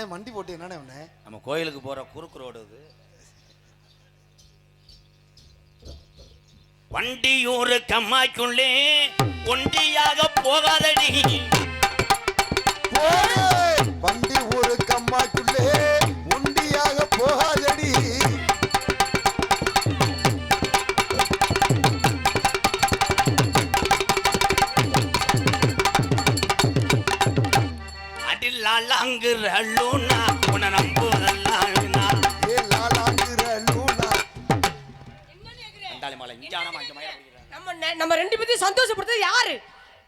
அண்ணே வண்டி போட்டு என்னண்ணே அண்ணே? நம்ம கோயிலுக்கு போற குறுக்கு ரோடு இது. வண்டியூர் கம்மாய்க்குள்ளே ஒண்டியாக போகாதடி. வண்டி ஊரு கம்மாய்க்குள்ளே ஒண்டியாக போகாதடி. லாலாங்குற லூனா உன நம்புதெல்லாம் ஏ லாலாங்குற லூனா. அண்டாளி மாலை இங்க ஆனா மாங்க மயிர நம்ம ரெண்டு பேத்தையும் சந்தோஷப்படுத்துறது யாரு?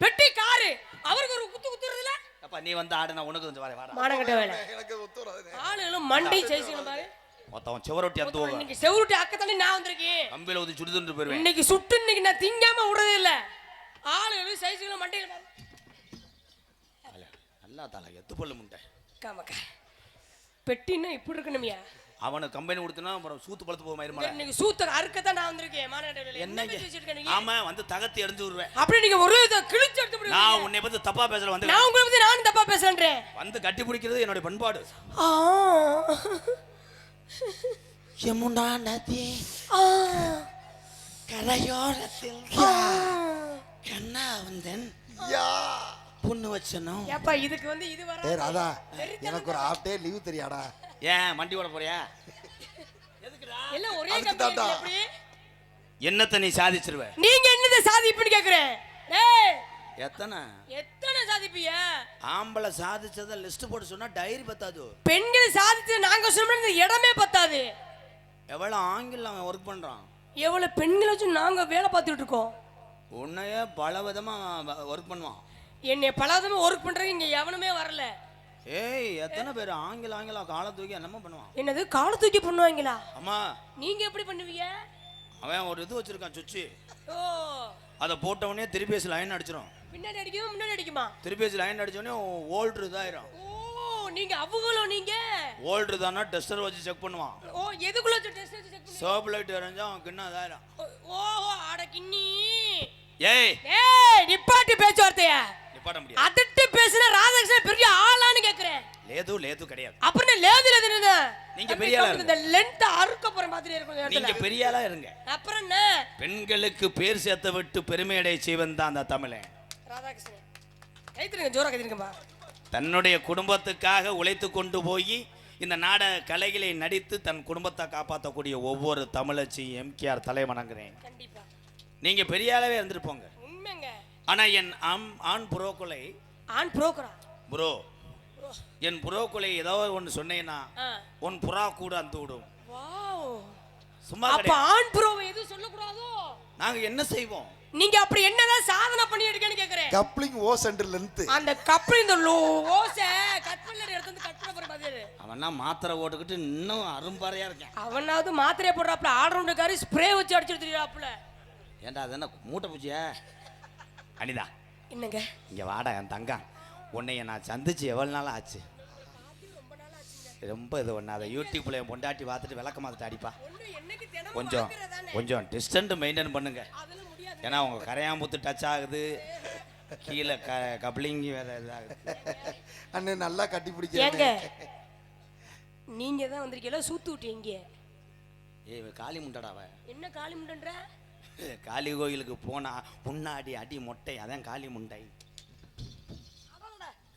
பெட்டி காரு. அவருக்கு ஒரு குத்து குத்துறதுல அப்ப நீ வந்து ஆடுனா உனக்கு கொஞ்சம் வாடா வாடா. மானங்கட்ட வேலை. எனக்கு ஒத்துறாதே. ஆளுகளும் மண்டி செய்யணும் பாரு. மொத்தம் செவரொட்டி அத்துவோங்க. இன்னைக்கு செவரொட்டி அக்கத்தானே நான் வந்திருக்கேன். கம்பில ஊதி சுடுதுன்னு போய்டுவேன். இன்னைக்கு சுட்டு இன்னைக்கு நான் திங்காம விடுறதே இல்ல. ஆளுகளும் சைஸ்களும் மண்டையில பாரு. நல்லா தல எத்து பல்லு முண்டை. காமக்கா. பெட்டின்னா இப்படி இருக்கணும்யா. அவனுக்கு கம்பெனி கொடுத்தனா அப்புறம் சூத்து பழுத்து போக மாதிரி. இன்னைக்கு சூத்த அறுக்கத்தான் நான் வந்திருக்கேன். மானங்கட்ட வேலை. என்ன பேசிட்டு நீங்க? ஆமா வந்து தகத்தி எறிஞ்சு விடுவேன். அப்படி நீங்க ஒரு கிழிச்சு எடுத்து விடுவீங்க. நான் உன்னை பத்தி தப்பா பேசல வந்து. நான் உங்களை பத்தி நானும் தப்பா பேசுறேன். வந்து கட்டி பிடிக்கிறது என்னோட பண்பாடு. யமுனா நதி கரையோரத்தில் கண்ணா வந்தேன் யா பொண்ணு வச்சனோ. ஏப்பா இதுக்கு வந்து இது வர. ஏய் ராதா எனக்கு ஒரு ஹாஃப் டே லீவ் தெரியாடா? ஏன் வண்டி ஓட போறியா? எதுக்குடா? எல்லாம் ஒரே கம்பெனி எப்படி? என்னத்த நீ சாதிச்சிருவே? நீங்க என்னத சாதிப்பீன்னு கேக்குறேன். ஏய் எத்தனை சாதிப்பீங்க? ஆம்பளை சாதிச்சத லிஸ்ட் போட்டு சொன்னா டைரி பத்தாது. பெண்கள் சாதிச்சு நாங்க சொன்னா இந்த இடமே பத்தாது. எவ்வளவு ஆங்கிலம் வர்க் பண்றான், எவ்வளவு பெண்களை வச்சு நாங்க வேலை பார்த்துட்டு இருக்கோம். உன்னைய பல விதமா வர்க் பண்ணுவான். என்னை பல விதமா ஒர்க் பண்றதுக்கு இங்க எவனுமே வரல. ஏய் எத்தனை பேர் ஆங்கிலம் காலை தூக்கி என்னமா பண்ணுவான்? என்னது காலை தூக்கி பண்ணுவாங்களா? அம்மா நீங்க எப்படி பண்ணுவீங்க? அவன் ஒரு இது வச்சிருக்கான் சுச்சி. ஓ அதை போட்டவனே திருப்பேசி லைன் அடிச்சிடும். பின்னாடி அடிக்குமா முன்னாடி அடிக்குமா? திருப்பேசி லைன் அடிச்சோடனே ஓல்டர் இதாயிரும். ஓ நீங்க அவங்களும் நீங்க ஓல்டர் தானா டெஸ்டர் வச்சு செக் பண்ணுவான். ஓ எதுக்குள்ள வச்சு டெஸ்ட் வச்சு செக் பண்ணுவான்? சோப் லைட் எரிஞ்சா அவன் கிண்ண இதாயிரும். ஓஹோ அட கிண்ணி. ஏய் நிப்பாட்டி பேச்சுவார்த்தையா நிப்பாட்ட முடியாது. அதட்டு பேசுன ராதாகிருஷ்ணன் பெரிய ஆளான்னு கேக்குறேன். லேது கிடையாது. அப்புறம் லேது என்ன? நீங்க பெரிய ஆளா இருங்க. இந்த லென்த் அறுக்க போற மாதிரி இருக்கும். நீங்க பெரிய ஆளா இருங்க. அப்புறம் என்ன? பெண்களுக்கு பேர் சேர்த்து விட்டு பெருமையடை செய்வன் தான் அந்த தமிழன் ராதாகிருஷ்ணன். கைத்துங்க ஜோரா கைத்துங்கப்பா. தன்னுடைய குடும்பத்துக்காக உழைத்து கொண்டு போய் இந்த நாடக கலைகளை நடித்து தன் குடும்பத்தை காப்பாற்றக்கூடிய ஒவ்வொரு தமிழச்சி எம்கேஆர் தலை வணங்குறேன். கண்டிப்பா நீங்க பெரிய ஆளாவே இருந்துட்டு போங்க. உண்மைங்க. ஆனா என் ஆண் புரோக்குலை ப்ரோ என் புரோக்குலை ஏதாவது ஒன்று சொன்னேன்னா உன் புறா கூட அந்த விடும். சும்மா அப்ப ஆண் புரோவை எதுவும் சொல்லக்கூடாதோ? நாங்க என்ன செய்வோம்? நீங்க அப்படி என்னதான் சாதனை பண்ணி எடுக்கன்னு கேக்குறேன். கப்ளிங் ஓ சென்டர் லென்த் அந்த கப்ளிங் இந்த ஓசை கட் பண்ணல எடுத்து வந்து கட் பண்ண போற மாதிரி. அவனா மாத்திரை ஓட்டுக்கிட்டு இன்னும் அரும்பாறையா இருக்கேன். அவனாவது மாத்திரையை போடுறாப்ல ஆல்ரவுண்டர்காரி ஸ்ப்ரே வச்சு அடிச்சிட்டு திரியறாப்ல. ஏண்டா அது என்ன மூட்டை பூச்சியா? அனிதா என்னங்க இங்க வாடா என் தங்கம். உன்னைய நான் சந்திச்சு எவ்வளவு நாள் ஆச்சு? ரொம்ப இது ஒண்ணாத யூடியூப்ல என் பொண்டாட்டி பார்த்துட்டு விளக்க மாத்திட்டு அடிப்பா. கொஞ்சம் டிஸ்டன்ட் மெயின்டைன் பண்ணுங்க. ஏன்னா உங்க கரையாம்புத்து டச் ஆகுது, கீழே கப்ளிங் வேற இதாகுது. அண்ணே நல்லா கட்டி பிடிக்கிறீங்க. நீங்க தான் வந்திருக்கீல சூத்து விட்டீங்க. ஏய் காளி முண்டடாவ. என்ன காளி முண்டன்ற? காளி கோயிலுக்கு போனா முன்னாடி அடி மொட்டை, அதான் காளி முண்டை.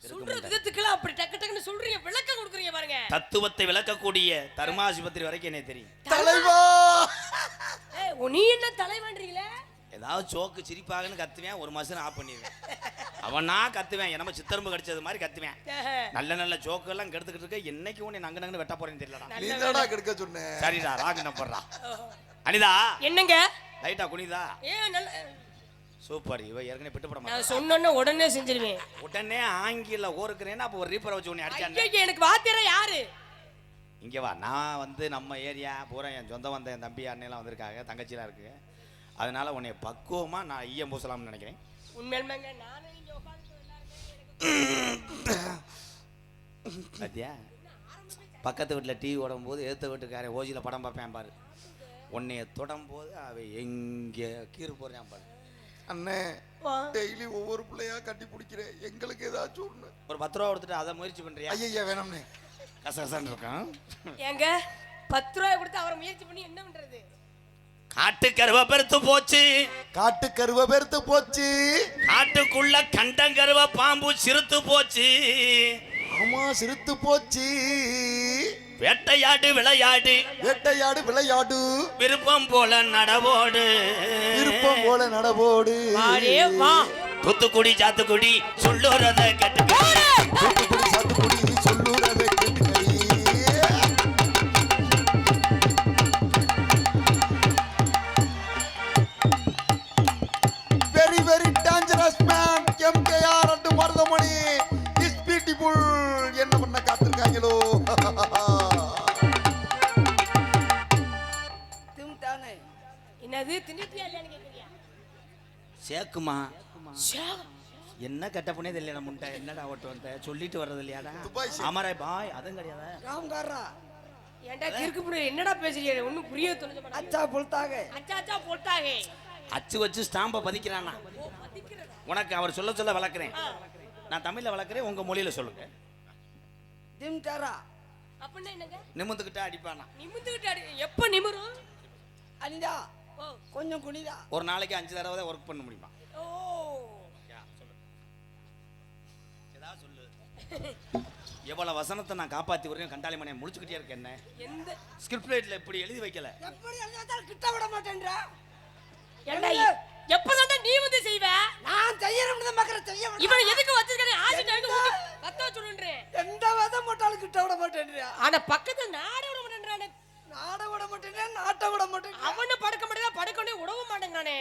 சொல்றதுக்குலாம் அப்படி டக்கு டக்குன்னு சொல்றீங்க, விளக்கம் கொடுக்குறீங்க பாருங்க. தத்துவத்தை விளக்கக்கூடிய தர்மாசிபத்திரி வரைக்கும் என்ன தெரியும். தலைவா ஏய் நீ என்ன தலைவான்றீங்களே? ஏதாவது சோக்கு சிரிப்பாகன்னு கத்துவேன், ஒரு மாசம் ஆஃப் பண்ணிடுவேன். அவனா கத்துவேன், நம்ம சித்தரும்பு கடிச்சது மாதிரி கத்துவேன். நல்ல ஜோக்கு எல்லாம் கெடுத்துக்கிட்டு இருக்க. என்னைக்கு உன்னை நங்கு வெட்ட போறேன்னு தெரியலடா. நீதாடா கெடுக்க சொன்னேன். சரிடா ராகின போடுறா. அனிதா என்னங்க லைட்டா குனிதா. நல்ல சூப்பர். இவ ஏற்கனவே பிட்டு போட மாட்டா. நான் சொன்னேன்னா உடனே செஞ்சிருவேன். உடனே ஆங்கில ஓர்க்கறேன்னா அப்ப ஒரு ரீப்பரை வச்சு உன்னை அடிச்சானே. ஐயா எனக்கு வாத்தியாரா யாரு? இங்க வா. நான் வந்து நம்ம ஏரியா பூரா என் சொந்த வந்த என் தம்பி அண்ணெல்லாம் வந்திருக்காங்க, தங்கச்சிலாம் இருக்கு. அதனால உன்னை பக்குவமா நான் ஈயம் பூசலாம்னு நினைக்கிறேன். உண்மையிலுமேங்க நானே இங்க உட்கார்ந்து பாத்தியா? பக்கத்து வீட்டில் டிவி ஓடும் போது எதிர்த்த வீட்டுக்காரன் ஓஜியில் படம் பார்ப்பேன் பாரு. உன்னைய தொடும் போது அவ எங்கே கீறு போறேன் பாரு. அண்ணே டெய்லி ஒவ்வொரு பிள்ளையா கட்டி பிடிக்கிறேன், எங்களுக்கு ஏதாச்சும் ஒண்ணு. ஒரு 10 ரூபா கொடுத்துட்டு அதை முயற்சி பண்றியா? ஐயா வேணாம்ண்ணே. கசகசன்னு இருக்கான். ஏங்க 10 ரூபாய் கொடுத்து அவரை முயற்சி பண்ணி என்ன பண்றது? காட்டு கருவ பெருத்து போச்சு, காட்டு கருவ பெருத்து போச்சு, காட்டுக்குள்ள கண்டங்கருவ பாம்பு சிறுத்து போச்சு. ஆமா சிறுத்து போச்சு. வேட்டையாடு விளையாடு, வேட்டையாடு விளையாடு, விருப்பம் போல நடவோடு, விருப்பம் போல நடவோடு. வாடே வா. தூத்துக்குடி சாத்துக்குடி சொல்லுறத கேட்டுக்கடி, தூத்துக்குடி சாத்துக்குடி சொல்லுறதை கேட்டுக்கடி. Very very dangerous man. MKR and Maruthamani is beautiful. என்ன பண்ண காத்திருக்காங்களோ. திம்தானே என்னது திணிப்பியா இல்லையான்னு கேக்குறியா? சேக்குமா ஷா. என்ன கட்ட பண்ணே தெரியல முண்டை. என்னடா ஓட்டு வந்த சொல்லிட்டு வர்றது இல்லையாடா? துபாய் ஷேக். ஆமாரா பாய் அதுவும் கிடையாது. ராம்காரா ஏன்டா கிறுக்கு புடி என்னடா பேசுறீங்க? ஒண்ணும் புரிய தொலைஞ்ச மாட்டேங்குது. அச்சா புல்தாக அச்சா அச்சா போட்டாங்க. அச்சு வச்சு ஸ்டாம்பை பதிக்கிறானா? ஓ மதிக்கிறதா? உனக்கு அவர் சொல்ல சொல்ல வளர்க்குறேன். நான் தமிழ்ல வளர்க்குறேன், உங்க மொழியில சொல்லுங்க. திம்தாரா அப்படின்னா என்னங்க? நிமிந்துக்கிட்டா அடிப்பானா? நிமிந்துகிட்டு அடி. எப்ப நிமிரும்? அனிதா ஓ கொஞ்சம் குனிதா. ஒரு நாளைக்கு 5 தடவை தான் ஒர்க் பண்ண முடியுமா? ஓ ஏதாவது சொல்லு. எவ்வளவு வசனத்தை நான் காப்பாத்தி வரேன். கண்டாலி மணியை முடிச்சுக்கிட்டே இருக்கேன். என்ன எந்த ஸ்கிரிப்ட் ரைட்ல இப்படி எழுதி வைக்கல. எப்படி எழுதாலும் கிட்ட விட மாட்டேன்றா. ஏன்டா எப்பதான் நீ வந்து செய்வ? நான் செய்யறேன்னு தான் மக்கற செய்ய மாட்டேன். இவன் எதுக்கு வச்சிருக்கானே? ஆசி டைம் கத்த சொல்றேன். எந்த வதம் போட்டாலும் கிட்ட விட மாட்டேன்றா. ஆனா பக்கத்துல நாட விட மாட்டேன்றானே. நாட விட மாட்டேன்றா, நாட்ட விட மாட்டேன்றா. அவன படுக்க மாட்டேங்க, படுக்கனே உடவு மாட்டேங்கிறானே.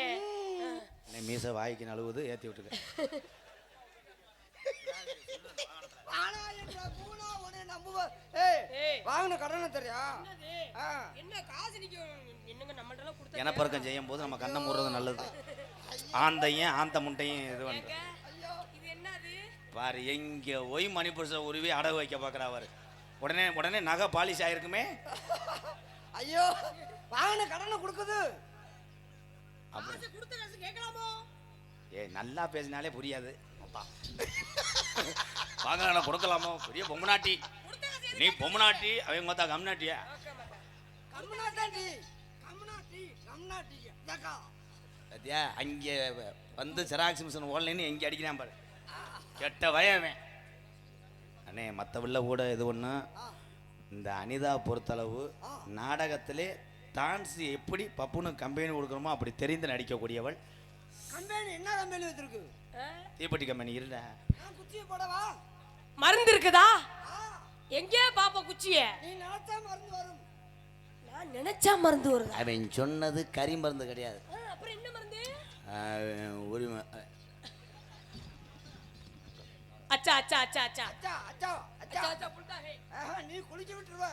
என்ன மீச வாய்க்கு நழுவுது ஏத்தி விட்டுக்க. ஆனா என்ற பூனா உன்னை நம்புவ. ஏய் ஏய் வாங்குன கடனை தெரியா? என்ன காசு நிக்க என்னங்க நம்மள்ட்ட கொடுத்தா இனப்பெருக்கம் செய்யும் போது நம்ம கண்ணை மூடுறது நல்லது. ஆந்தையும் ஆந்த முட்டையும் இது வந்து இது என்னது? பாரு எங்க ஒய் மணிப்புருஷ உருவி அடகு வைக்க பார்க்குறா பாரு. உடனே உடனே நகை பாலிஷ் ஆயிருக்குமே. ஐயோ வாங்குன கடனை கொடுக்குது. காசு கொடுத்த காசு கேட்கலாமோ? ஏய் நல்லா பேசினாலே புரியாது. வாங்க கொடுக்கலாமோ? பெரிய பொம்மநாட்டி நீ. பொம்மநாட்டி அவங்க பார்த்தா கம்நாட்டியா? கம்னாட்டி கம்னாட்டி கம்னாட்டி ஜகா. அத்தியா அங்கே வந்து ஜெராக்ஸ் மிஷின் ஓடலன்னு எங்கே அடிக்கிறான் பாரு. கெட்ட வயவன் அண்ணே. மற்றவள்ள கூட இது ஒன்று. இந்த அனிதா பொறுத்தளவு நாடகத்திலே டான்ஸ் எப்படி பப்புனு கம்பெனி கொடுக்குறோமோ அப்படி தெரிந்து நடிக்கக்கூடியவள். கம்பெனி என்ன கம்பெனி வச்சிருக்கு? தீப்பெட்டி கம்பெனி இருடா. நான் குச்சியை போடவா? மருந்து இருக்குதா? எங்கே பாப்பா குச்சிய? நீ நினைச்சா மருந்து வரும். நான் நினைச்சா மருந்து வருது. அவன் சொன்னது கறி மருந்து கிடையாது. அப்புறம் என்ன மருந்து? உரிமை. அச்சா அச்சா அச்சா அச்சா அச்சா அச்சா அச்சா அச்சா புட்டாஹே. நீ குளிக்க விட்டுருவ.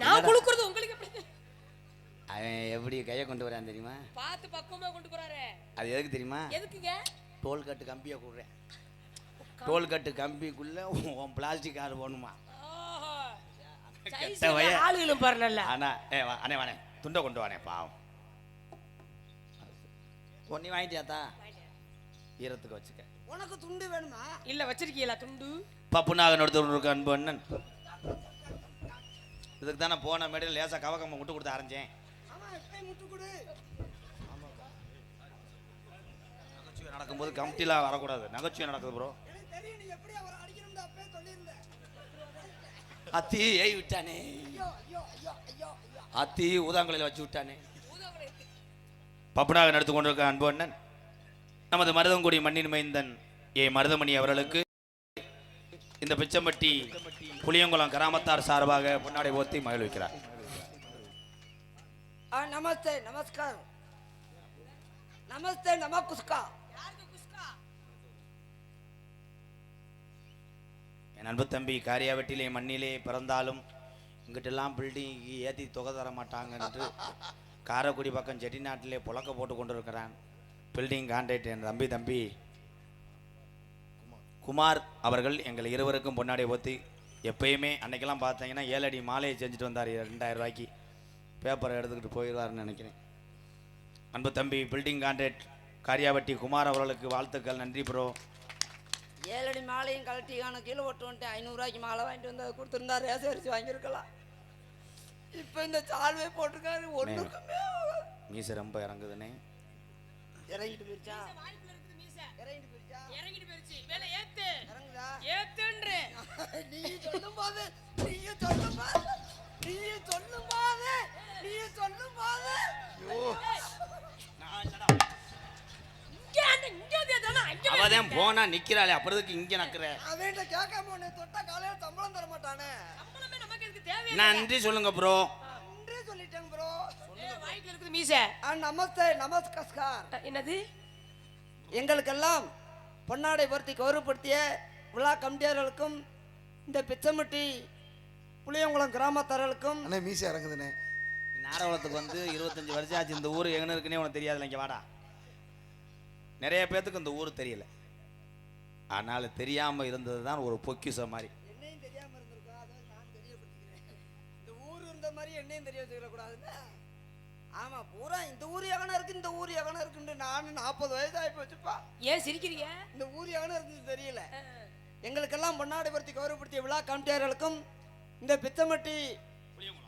நான் குளுக்குறது உங்களுக்கு எப்படி? அவன் எப்படி கையை கொண்டு வரான் தெரியுமா? பார்த்து பக்குவமா கொண்டு போறாரு. அது எதுக்கு தெரியுமா? எதுக்குங்க? டோல்கட்டு கம்பியை கூடுறேன். டோல்கட்டு கம்பிக்குள்ள உன் பிளாஸ்டிக் கார் போகணுமா? ஆளுகளும் பாரு நல்ல. ஆனா அண்ணே வானே துண்டை கொண்டு வானே பாவம். பொண்ணி வாங்கிட்டியாத்தா? ஈரத்துக்கு வச்சுக்க. உனக்கு துண்டு வேணுமா? இல்ல வச்சிருக்கீங்களா துண்டு? பப்புனாக நடத்துறவனுக்கு அன்பு அண்ணன். இதுக்கு தானே போன மேடையில் லேசா கவக்கம்மா முட்டு கொடுத்து ஆரம்பிச்சேன். ஆமா இப்ப முட்டு கொடு. நகைச்சுவை நடக்கும்போது கமிட்டிலாம் வரக்கூடாது. நகைச்சுவை நடக்குது ப்ரோ. எனக்கு தெரியும் நீ எப்படி அவரை அடிக்கணும்னு அப்பவே சொல்லியிருந்த. அத்தி ஏய் விட்டானே. ஐயோ ஐயோ ஐயோ ஐயோ ஐயோ. அத்தி ஊதாங்கலையில் வச்சு விட்டானே. பப்புனாக நடத்து கொண்டிருக்க அன்பு அண்ணன் நமது மருதங்குடி மண்ணின் மைந்தன் மருதமணி அவர்களுக்கு இந்த பிச்சம்பட்டி புளியங்குளம் கிராமத்தார் சார்பாக பொன்னாடை போத்தி மகிழ்விக்கிறார். நமஸ்தே நமஸ்கார். நமஸ்தே நமஸ்கா. என் அன்பு தம்பி காரியாவட்டிலே மண்ணிலே பிறந்தாலும் இங்கிட்டெல்லாம் பில்டிங் ஏற்றி தொகை தர மாட்டாங்கன்ட்டு காரைக்குடி பக்கம் செட்டிநாட்டிலே புழக்க போட்டு கொண்டு இருக்கிறான். பில்டிங் கான்ட்ராக்ட் என் தம்பி குமார் அவர்கள் எங்கள் இருவருக்கும் பொன்னாடை போத்தி எப்பயுமே அன்னைக்கெல்லாம் பார்த்தீங்கன்னா 7 அடி மாலையை செஞ்சுட்டு வந்தார் 2000 ரூபாய்க்கு. பேப்பரை எடுத்துக்கிட்டு போயிடுவார்னு நினைக்கிறேன். அன்பு தம்பி பில்டிங் கான்ட்ராக்ட் காரியாவட்டி குமார் அவர்களுக்கு வாழ்த்துக்கள். நன்றி ப்ரோ. 7 அடி மாலையும் கழட்டிக்கான கீழே ஓட்டு வந்துட்டு 500 ரூபாய்க்கு மாலை வாங்கிட்டு வந்து அதை கொடுத்துருந்தா ரேச அரிசி வாங்கியிருக்கலாம். இப்போ இந்த சால்வே போட்டிருக்காரு ஒன்றுக்குமே மீசை ரொம்ப இறங்குதுன்னே. இறங்கிட்டு போயிடுச்சா? வாய்ப்புல இருக்குது மீசை. இறங்கிட்டு போயிடுச்சா? இறங்கிட்டு போயிருச்சு. வேலை ஏத்து. இறங்குதா? ஏத்துன்றே. நீ சொல்லும்போது நீயும் சொல்லும்போது நீயும் சொல்லும்போது நீயும் சொல்லும்போது அவதான் போனா நிக்கிறாளே, அப்புறதுக்கு இங்க நக்குற. அவன்கிட்ட கேட்காம உன்னை தொட்டா காலையில சம்பளம் தர மாட்டானே. சம்பளமே நமக்கு இதுக்கு தேவையில்லை. நன்றி சொல்லுங்க ப்ரோ. நன்றி சொல்லிட்டேன் ப்ரோ. வாய்ப்புல இருக்குது மீசை. நமஸ்தே நமஸ்கார். என்னது? எங்களுக்கெல்லாம் பொன்னாடை பொருத்தி கௌரவப்படுத்திய விழா கமிட்டியாளர்களுக்கும் இந்த பிச்சமட்டி புளியங்குளம் கிராமத்தார்களுக்கும் அண்ணே மீசை இறங்குதுண்ணே. நாரவளத்துக்கு வந்து 25 வருஷம் ஆச்சு. இந்த ஊர் எங்க இருக்குன்னே உனக்கு தெரியாதுல்ல. இங்க வாடா. நிறைய பேத்துக்கு இந்த ஊர் தெரியல. ஆனால தெரியாம இருந்தது தான் ஒரு பொக்கிஷம் மாதிரி. என்னையும் தெரியாம இருந்திருக்கோம், அதை நான் தெரியப்படுத்திக்கிறேன். இந்த ஊர் இருந்த மாதிரி என்னையும் தெரிய வச்சுக்கூடாதுன்னு. ஆமா, பூரா இந்த ஊர் எவனா இருக்கு இந்த ஊர் எவனா இருக்குன்னு நானும் 40 வயசு ஆகி போச்சுப்பா. ஏன் சிரிக்கிறீங்க? இந்த ஊர் எவனா இருக்குன்னு தெரியல. எங்களுக்கெல்லாம் பொன்னாடை பொருத்தி கௌரவப்படுத்திய விழா கமிட்டியாளர்களுக்கும் இந்த பிச்சமட்டி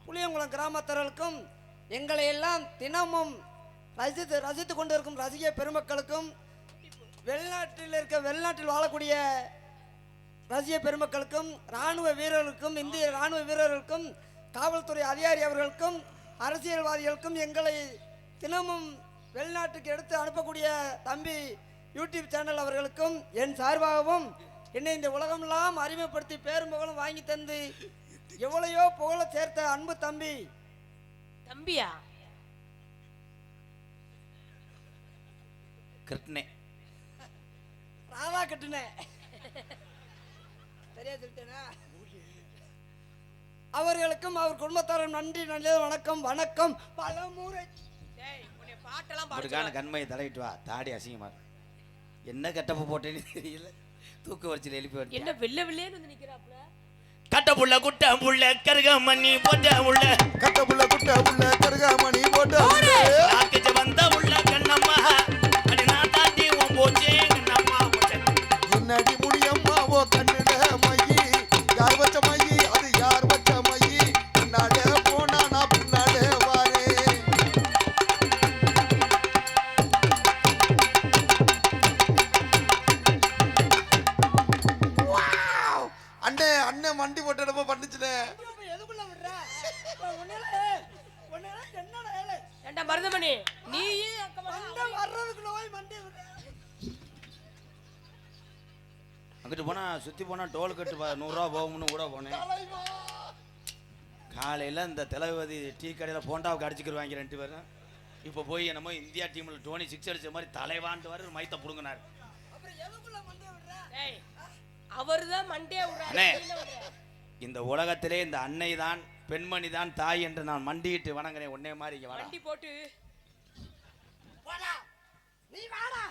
புளியங்குளம் கிராமத்தார்களுக்கும் எங்களை எல்லாம் தினமும் ரசித்து கொண்டிருக்கும் ரசிக பெருமக்களுக்கும் வெளிநாட்டில் வாழக்கூடிய ரசிக பெருமக்களுக்கும் இராணுவ வீரர்களுக்கும் இந்திய இராணுவ வீரர்களுக்கும் காவல்துறை அதிகாரி அவர்களுக்கும் அரசியல்வாதிகளுக்கும் எங்களை தினமும் வெளிநாட்டுக்கு எடுத்து அனுப்பக்கூடிய தம்பி யூடியூப் சேனல் அவர்களுக்கும் என் சார்பாகவும் என்னை இந்த உலகமெல்லாம் அறிமுகப்படுத்தி பேரும் புகழும் வாங்கி தந்து எவ்வளையோ புகழ சேர்த்த அன்பு தம்பி. தம்பியா? கிருஷ்ணே ராதா கட்டுனே சரியா சொல்லிட்டேனா? அவர்களுக்கும் அவர் குடும்பத்தாரும் நன்றி நல்ல வணக்கம் வணக்கம் பலமுறை. பாட்டெல்லாம் பாடுக்கான கண்மையை தடவிட்டு வா. தாடி அசிங்கமா என்ன கட்டப்பு போட்டேன்னு தெரியல. தூக்கு வரிசையில் எழுப்பி வந்து என்ன வெள்ளை வெள்ளையன்னு வந்து நிக்கிறாப்ல. கட்ட புள்ள குட்ட புள்ள கருகாமணி போட்ட உள்ள கட்ட புள்ள குட்ட புள்ள கருகாமணி போட்ட ஆக்கிச்சு வந்த உள்ள கண்ணம்மா அடி நான் தாண்டி உன் போச்சே கண்ணம்மா போச்சே. என்னடி முடியம்மா ஓ கண்ணுட மையி யார் வச்ச மையி அது யார் வச்ச மையி பின்னாட போனா நான் பின்னாட வாரே. அண்ணே அண்ணன் வண்டி போட்டப்ப பண்ணுச்சுனே. எதுக்குள்ள விடுற என்னடா வேலை? ஏண்டா மருதமணி நீயே வர்றதுக்கு நோய் மண்டி விடுற. அங்கிட்டு போனா சுத்தி போனா டோல் கட்டு 100 ரூபா போகும்னு கூட போனேன். காலையில இந்த தளபதி டீ கடையில் போண்டாவுக்கு அடிச்சுக்கிடுவாங்க 2 பேரும். இப்போ போய் என்னமோ இந்தியா டீமில் டோனி 6 அடிச்ச மாதிரி தலைவான்ட்டு வர மைத்த புடுங்கினார். அப்புறம் எதுக்குள்ள மண்டி விடுற? ஏய் அவர்தான் மண்டே அண்ணே, இந்த உலகத்திலே இந்த அன்னை தான் பெண்மணி தான் தாய் என்று நான் மண்டியிட்டு வணங்குறேன். ஒன்னே மாதிரி இங்க வாடா. வண்டி போட்டு வாடா நீ வாடா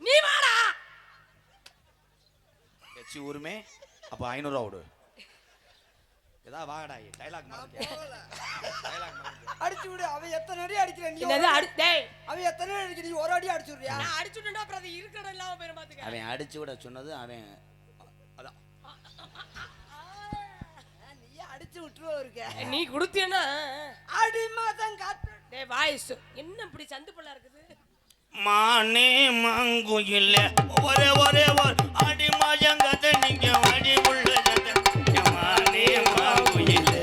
நீ வாடா. எச்சி ஊருமே அப்போ 500 ரூபா விடு. ஏதா வாடா டைலாக் மாதிரி அடிச்சு விடு. அவன் எத்தனை அடி அடிக்கிற நீ? என்னது டேய் அவன் எத்தனை அடி அடிக்கிற நீ? ஒரு அடி அடிச்சு விடுறியா? நான் அடிச்சுட்டேன்டா அப்புறம் அது இருக்கற இல்லாம போயிரும் பாத்துக்க. அவன் அடிச்சு விட சொன்னது அவன் அதான். நீ அடிச்சு விட்டுருவ இருக்க. நீ குடுத்தியனா அடி மாதம் காத்து. டேய் வாய்ஸ் என்ன இப்படி சந்து பல்லா இருக்குது? மானே மாங்குயில்ல ஒரே ஒரே ஒரு அடி மாஜங்கத நீங்க அடி உள்ள ஜத மானே மாங்குயில்ல.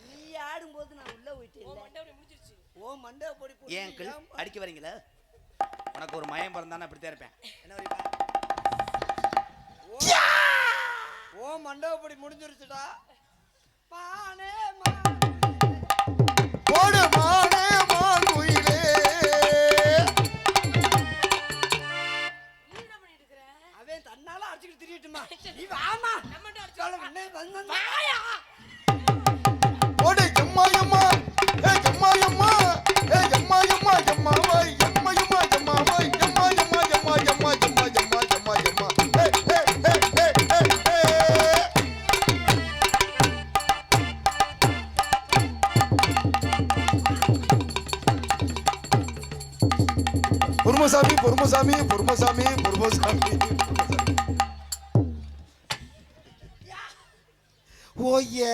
நீ ஆடும்போது நான் உள்ள போயிட்டேன். ஓ மண்டை பொடி போடு. ஏன் அடிக்க வரீங்களா? உனக்கு ஒரு மயம் பிறந்தானே அப்படித்தான் இருப்பேன். என்ன வரீப்பா? ஓ மண்டை பொடி முடிஞ்சிருச்சுடா. பானே போடு மானே மான் குயிலே. அவன் தன்னால அடிச்சுக்கிட்டு திரியட்டுமா? நீ வாமா. வாயா போடு எம்மா எம்மா ஏ எம்மா எம்மா ஏ எம்மா எம்மா எம்மா வை எம்மா எம்மா எம்மா வை எம்மா எம்மா எம்மா எம்மா எம்மா எம்மா எம்மா எம்மா ஏ ஏ ஏ ஏ ஏ பொறுமசாமி பொறுமசாமி பொறுமசாமி பொறுமசாமி. ஓயே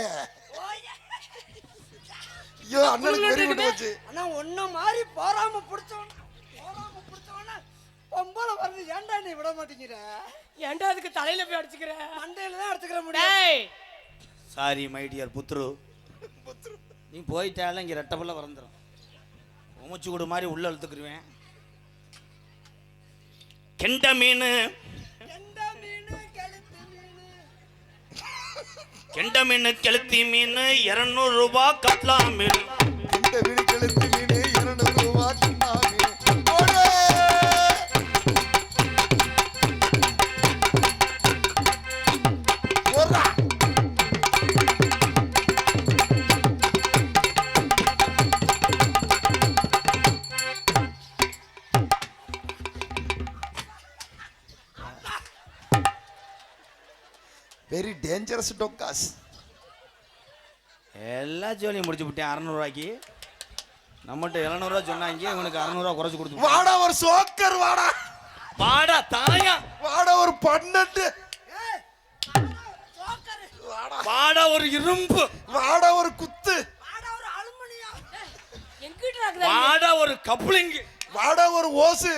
ஐயோ அண்ணனுக்கு வெறி விட்டு போச்சு. ஆனா ஒன்ன மாதிரி போறாம பிடிச்சவன பொம்பளை வந்து ஏன்டா நீ விட மாட்டேங்கிற? ஏன்டா அதுக்கு தலையில போய் அடிச்சுக்கிற? மண்டையில தான் அடிச்சுக்கிற முடியும். டேய் சாரி மை டியர் புத்ரு, நீ போயிட்டால இங்கே ரெட்டப்பல்ல வறந்துடும். உமைச்சு கூடு மாதிரி உள்ள இழுத்துக்குருவேன். கெண்ட மீன் கெண்ட மீன் கெளுத்தி மீன் 200 ரூபாய் கட்லா மீன். இந்த மீன் கெளுத்தி மீன் 200 ரூபாய் கட்லா மீன். ஓடே ஓரா வெரி டேஞ்சரஸ் டொக்காஸ். எல்லா ஜோலியும் முடிச்சு விட்டேன் 600 ரூபாய்க்கு. நம்மகிட்ட 700 ரூபா சொன்னாங்க, இவனுக்கு 600 ரூபா குறைச்சு கொடுத்து. வாடா ஒரு சோக்கர் வாடா வாடா தாயா, வாடா ஒரு 12 வாடா ஒரு இரும்பு, வாடா ஒரு குத்து, எங்கிட்ட இருக்குதா? வாடா ஒரு கப்ளிங், வாடா ஒரு ஓசு.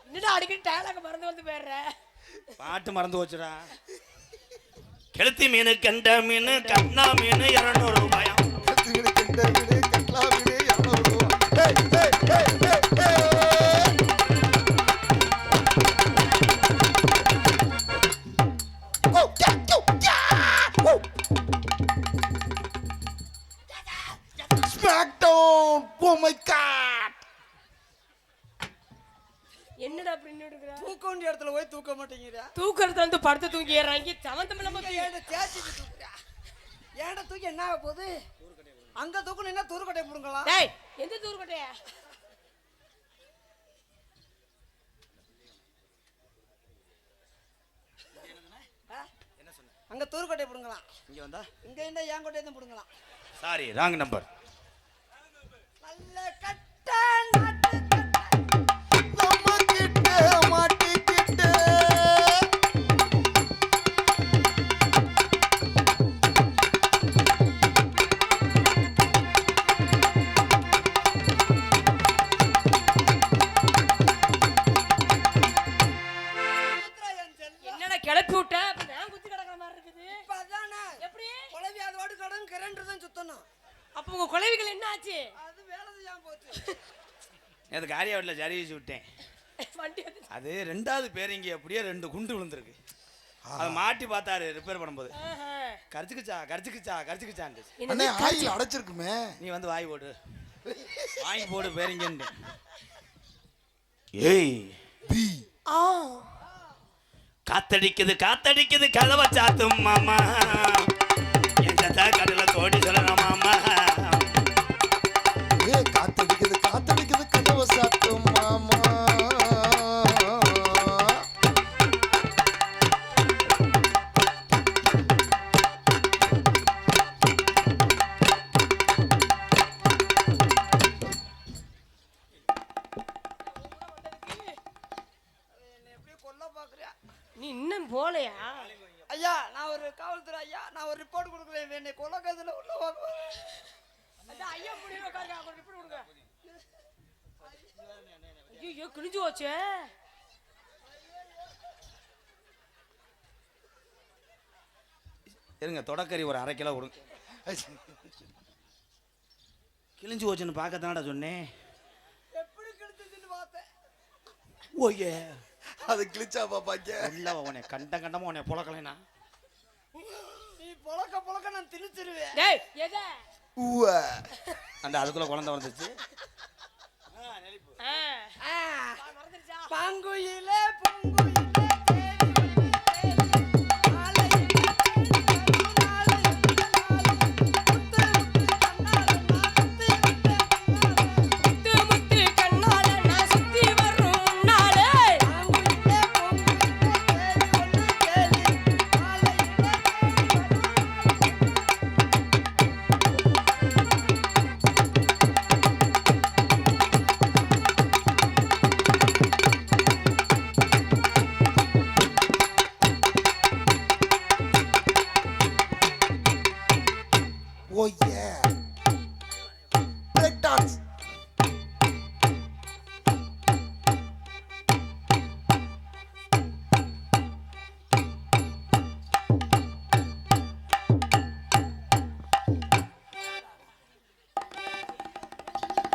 என்னடா அடிக்கடி டயலாக் மறந்து வந்து போயிடுற? பாட்டு மறந்து போச்சுடா. கெளுத்தி மீன் கெண்ட மீன் கட்னா மீன் 200 ரூபாயா. கெளுத்தி மீன் கெண்ட மீன் கட்லா மீன் 200 ரூபாய். Hey hey hey hey oh yeah yeah oh SmackDown. Oh my God. என்னடா பின்னு எடுக்கிற? தூக்க வேண்டிய இடத்துல போய் தூக்க மாட்டேங்கிற. தூக்கறதுல இருந்து படுத்து தூங்கிடுறாங்க. சமந்தம் இல்லாம ஏன்டா தேய்ச்சிட்டு தூக்குற? ஏன்டா தூக்கி என்ன ஆக போகுது? அங்க தூக்கணும்னா தூர்க்கட்டை புடுங்கலாம். டேய் எந்த தூர்க்கட்டையா? அங்க தூர்க்கட்டை புடுங்கலாம். இங்க வந்தா இங்க என்ன ஏன் கொட்டை தான் புடுங்கலாம். Sorry wrong number. நல்ல கட்ட நாட்டு நம்ம கிட்ட மாட்டிக்கிட்டு என்னடா கிளப்பி விட்ட? அப்ப நான் குத்தி கிடக்குற மாதிரி இருக்குது. அதானே எப்படி? குழவி அதோட கடன் கரண்ட் தான் சுத்தணும். அப்ப உங்க குழவிகள் என்ன ஆச்சு? அது வேலை செய்யாம போச்சு. நேற்று காரியா வீட்டில் சர்வீஸ் விட்டேன். வண்டி வந்து அது 2வது பேரிங்க அப்படியே 2 குண்டு விழுந்திருக்கு. அதை மாட்டி பார்த்தாரு ரிப்பேர் பண்ணும்போது. கரிச்சுக்குச்சா கரிச்சுக்குச்சா கரிச்சுக்குச்சான். அண்ணே ஆயில் அடைச்சிருக்குமே. நீ வந்து வாங்கி போடு, வாங்கி போடு பேரிங்கன்னு. ஏய் பி ஆ காத்தடிக்குது காத்தடிக்குது கதவை சாத்தும் மாமா, என் சத்தா கடல தோடி சொல்லணும் மாமா. ஏ காத்தடிக்குது காத்தடிக்குது கதவை சாத்தும் மாமா. நீ இன்னும் போலையா? ஐயா நான் ஒரு காவல்துறை ஐயா, நான் ஒரு ரிப்போர்ட் கொடுக்குறேன். என்னை கொலக்கத்துல உள்ள வாங்குவாங்க. அதான் ஐயா புடிங்க உட்காருங்க, அவங்க ரிப்போர்ட் கொடுங்க. ஐயோ கிழிஞ்சு போச்சே. இருங்க தொடக்கறி ஒரு 1/2 கிலோ கொடுங்க. கிழிஞ்சு போச்சுன்னு பார்க்கத்தானடா சொன்னேன். எப்படி கிழிச்சதுன்னு பார்த்தேன். ஓயே அது கிழிச்சா பாப்பாங்க. இல்ல உன்னை கண்ட கண்டமா உன்னை புழக்கலைனா நீ பொழக்க பொழக்க நான் திணிச்சிருவேன். டேய் எத? ஊவ அந்த அதுக்குள்ள குழந்தை வந்துச்சு. மறந்துடுச்சா? பாங்குயிலே பூங்குயிலே தேடி வந்து தேடி நாளையிலே தேடி வந்து நாளையிலே முத்து முத்து கண்ணால நான் சுத்தி வரும் முன்னாலே. பாங்குயிலே பூங்குயிலே தேடி வந்து தேடி நாளையிலே தேடி வந்து டான்ஸ்.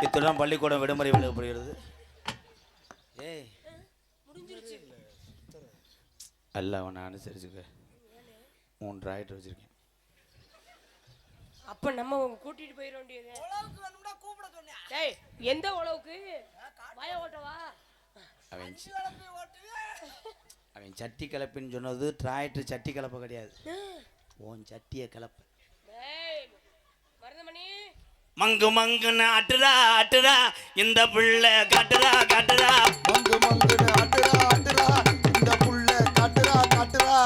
இத்துடன் பள்ளிக்கூடம் விடுமுறை விலகப்படுகிறது. ஏய் அல்ல அவனை அனுசரிச்சுக்க. 3 ராய்ட்டு வச்சிருக்கேன். அப்ப நம்ம கூட்டிட்டு போயிட வேண்டியது. உழவுக்கு வேணும்னா கூப்பிட சொன்னேன். டேய் எந்த உழவுக்கு? வய ஓட்டவா? அவன் கிளப்பி ஓட்டுவே. அவன் சட்டி கலப்பின்னு சொன்னது டிராக்டர் சட்டி கலப்ப கிடையாது. உன் சட்டியை கலப்ப. டேய் மருதமணி மங்கு மங்குன்னு அட்டுறா அட்டுறா இந்த புள்ள காட்டுறா காட்டுறா. மங்கு மங்குன்னு ஆட்டுறா ஆட்டுறா இந்த புள்ள காட்டுறா காட்டுறா.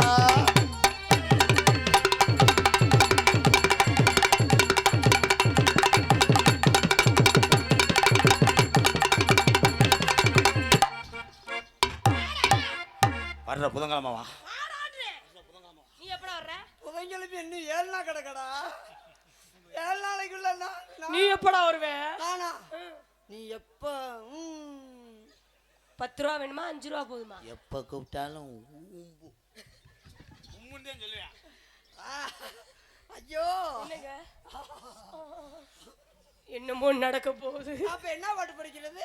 வர்ற புதன்கிழமை வா. நீ எப்படா வர்ற? புதன்கிழமை இன்னும் 7 நாள் கிடக்கடா. 7 நாளைக்குள்ள நீ எப்படா வருவே? நானா? நீ எப்ப 10 ரூபா வேணுமா 5 ரூபா போதுமா? எப்போ கூப்பிட்டாலும் உம்முன்னு சொல்லுவேன். ஐயோ என்னங்க என்னமோ நடக்க போகுது. அப்ப என்ன பாட்டு படிக்கிறது?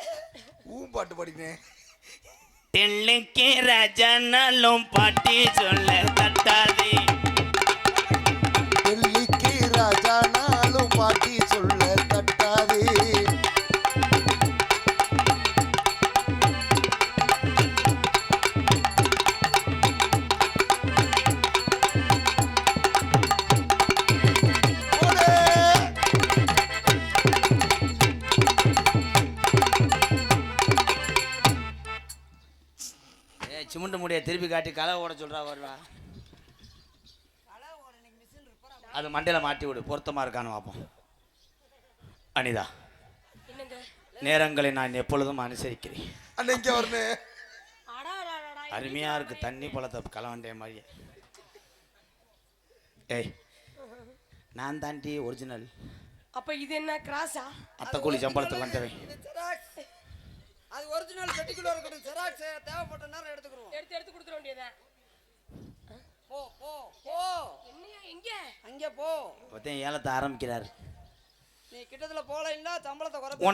பாட்டு படிக்கிறேன். தெள்ளுக்கே ராஜானாலும் பாட்டி சொல்ல தட்டாதே. டெல்லிக்கு ராஜானாலும் பாட்டி சொல்ல தட்டாதே. சிமெண்ட் முடிய திருப்பி காட்டி களை ஓட சொல்றா வருவா. அது மண்டையில் மாட்டி விடு, பொருத்தமா இருக்கான்னு பார்ப்போம். அனிதா, என்னங்க? நேரங்களை நான் எப்பொழுதும் அனுசரிக்கிறேன். அன்னைக்கு வரணும். அடாடாடா அருமையா இருக்கு தண்ணி பழத்தை கலவண்டே மாதிரியே. ஏய் நான் தாண்டி ஒரிஜினல். அப்ப இது என்ன கிராஸா? அத்தை கூலி சம்பளத்துக்கு வந்தவன். ஜெராக்ஸ். அது ஒரிஜினல் பெட்டிக்குள்ள இருக்கட்டும். ஜெராக்ஸ் தேவைப்பட்ட நேரம் எடுத்துக்கிறோம். எடுத்து கொடுத்துற வேண்டியதான். போ போ போ. என்னையா எங்க? அங்கே போ. ஒருத்தன் ஏலத்தை ஆரம்பிக்கிறாரு. நீ கிட்டத்துல போலைன்னா சம்பளத்தை குறைப்ப.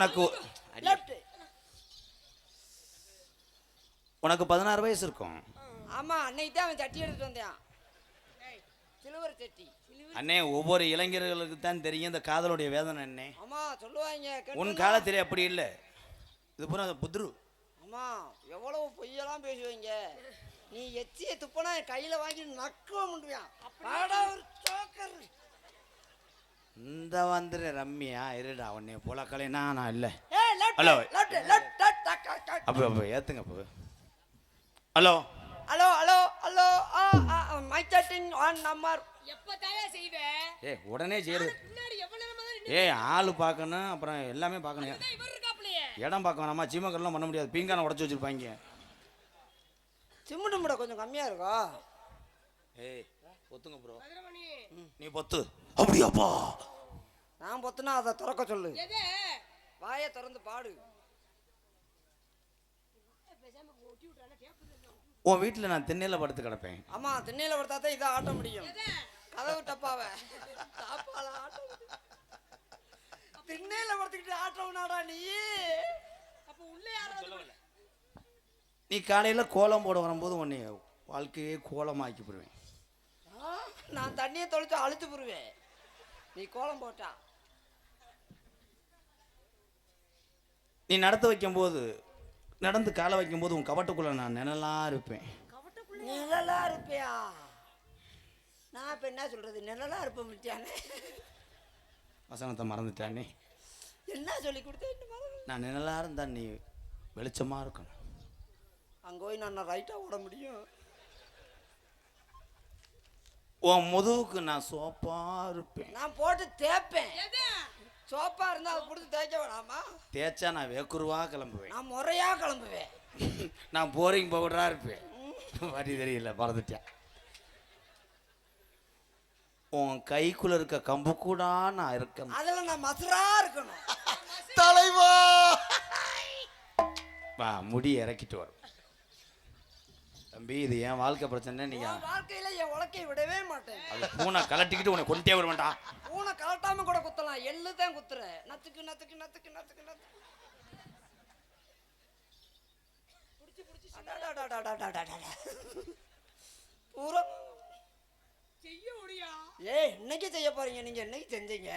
உனக்கு 16 வயசு இருக்கும். ஆமா அன்னைக்கு தான் அவன் சட்டி எடுத்துட்டு வந்தான். சிலுவர் சட்டி. அண்ணே ஒவ்வொரு இளைஞர்களுக்கு தான் தெரியும் இந்த காதலுடைய வேதனை. அண்ணே ஆமா சொல்லுவாங்க. உன் காலத்திலே அப்படி இல்லை. இது பூரா புத்ரு. ஆமா எவ்வளவு பொய்யெல்லாம் பேசுவீங்க. நீ எச்சியை துப்பனா என் கையில வாங்கி நக்குவ முடியும். ஒரு சோக்கர். இந்த வந்துரு ரம்மியா இருடா உன்னைய போல கலைனா நான் இல்லை. ஹலோ அப்போ ஏத்துங்க அப்போ. Hello hello hello hello my chatting on number. எப்ப தாயா செய்வே? ஏய் உடனே செய்யறது. பின்னாடி எவ்வளவு நேரமா தான் ஏய் ஆளு பார்க்கணும், அப்புறம் எல்லாமே பார்க்கணும். இவர் இருக்காப்லையே. இடம் பார்க்க வேணாமா? சீமக்கரெல்லாம் பண்ண முடியாது. பீங்கான உடச்சி வச்சிருப்பாங்க. சிமெண்ட் முட கொஞ்சம் கம்மியா இருக்கா? ஏய் பொத்துங்க ப்ரோ. மதுரமணி நீ பொத்து. அப்படியாப்பா? நான் பொத்துனா அதை திறக்க சொல்லு. எது? வாயை திறந்து பாடு. உன் வீட்டில் நான் திண்ணையில் படுத்து கிடப்பேன். ஆமா திண்ணையில படுத்தா தான் இதை ஆட்ட முடியும். கதவு டப்பாவ தாப்பால ஆட்ட திண்ணையில படுத்துக்கிட்டு ஆட்டவனாடா நீ. அப்ப உள்ள யாராவது நீ காலையில் கோலம் போட வரும்போது உன்னை வாழ்க்கையே கோலமாக்கி போடுவேன். நான் தண்ணியை தொலைச்சு அழுத்து போடுவேன். நீ கோலம் போட்டா நீ நடந்து காலை வைக்கும்போது உன் கவட்டுக்குள்ள நான் நிழலா இருப்பேன். நிழலா இருப்பியா? நான் இப்ப என்ன சொல்றது? நிழலா இருப்ப முடியானே. வசனத்தை மறந்துட்டானே. என்ன சொல்லி கொடுத்தேன்? நான் நிழலா இருந்தா நீ வெளிச்சமா இருக்கணும். அங்க போய் நான் ரைட்டா ஓட முடியும். உன் முதுகுக்கு நான் சோப்பா இருப்பேன். நான் போட்டு தேய்ப்பேன். சோப்பா இருந்தா அதை கொடுத்து தேய்க்க வேணாமா? தேய்ச்சா நான் வேக்குருவா கிளம்புவேன். நான் முறையா கிளம்புவேன். நான் போரிங் பவுடரா இருப்பேன். வரி தெரியல மறந்துட்டேன். உன் கைக்குள்ள இருக்க கம்பு கூட நான் இருக்கேன். அதுல நான் மசுரா இருக்கணும். தலைவா வா முடி இறக்கிட்டு வரும் தம்பி. இது என் வாழ்க்கை பிரச்சனை. நீங்க உன் வாழ்க்கையில என் உலக்கையை விடவே மாட்டேன். அது பூனை கலட்டிக்கிட்டு உன்னை கொண்டே வருவேன்டா. பூனை கலட்டாம கூட குத்தலாம், எள்ளு தான் குத்துற. நத்துக்கு நத்துக்கு நத்துக்கு நத்துக்கு நத்துக்கு. அடடடடடடடடட. பூரா செய்ய முடியா? ஏய், இன்னைக்கு செய்ய போறீங்க நீங்க? என்னைக்கு செஞ்சீங்க?